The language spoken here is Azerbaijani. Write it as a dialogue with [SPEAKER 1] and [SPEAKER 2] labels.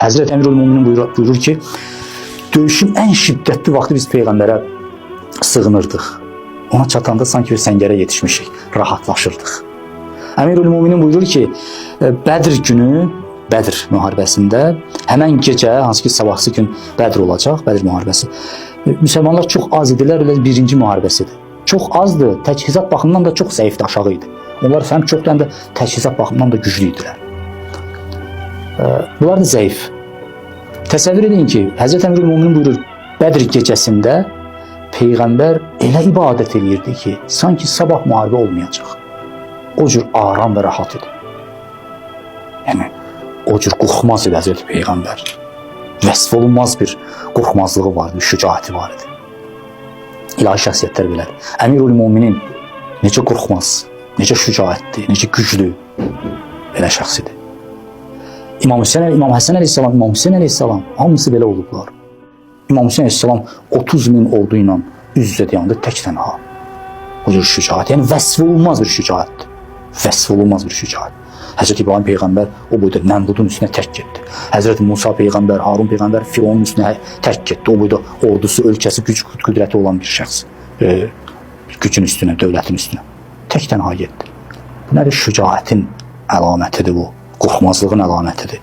[SPEAKER 1] Həzrət Əmirül-Möminin buyurur ki, döyüşün ən şiddətli vaxtı biz Peyğəmbərə sığınırdıq. Ona çatanda sanki bir səngərə yetişmişik, rahatlaşırdıq. Əmirül-Möminin buyurur ki, Bədr günü, Bədr müharibəsində, həmən gecə, hansı ki sabahsı gün Bədr olacaq, Bədr müharibəsi, müsəlmanlar çox az idilər, birinci müharibəsidir. Çox azdır, təchizat baxımından da çox zəifdir, aşağı idi. Onlar həm çox həm də təchizat baxımından da güclü idilər. Bunlar da zəif. Təsəvvür edin ki, Həzrət Əmirül-Möminin buyurur, Bədr gecəsində Peyğəmbər elə ibadət edirdi ki, sanki sabah müharibə olmayacaq. O cür aram və rahat idi. Yəni, o cür qorxmaz idi Həzrət Peyğəmbər. Vəsf olunmaz bir qorxmazlığı vardı, bir şücaəti var idi. İlahi şəxsiyyətlər belədir. Əmirül-Möminin necə qorxmaz, necə şücaətli, necə güclü, belə şəxsidir. İmam Həsən əleyhissalam, İmam Hüseyn əleyhissalam hamısı belə olublar. İmam Hüseyn əleyhissalam 30.000 ordu ilə üz-üzə dayandı tək tənha. O cür şücaət, yəni vəsf olunmaz bir şücaətdir. Vəsf olunmaz bir şücaət. Həzrət İbrahim Peyğəmbər o boyda Nəmrudun üstünə tək getdi. Həzrət Musa Peyğəmbər, Harun Peyğəmbər Fironun üstünə tək getdi. O boyda ordusu, ölkəsi, güc qüdrəti olan bir şəxs. Gücün üstünə, dövlətin üstünə. Tək tənha getdi. Bu nədir? Şücaətin əlamətidir bu. Qorxmazlığın əlamətidir.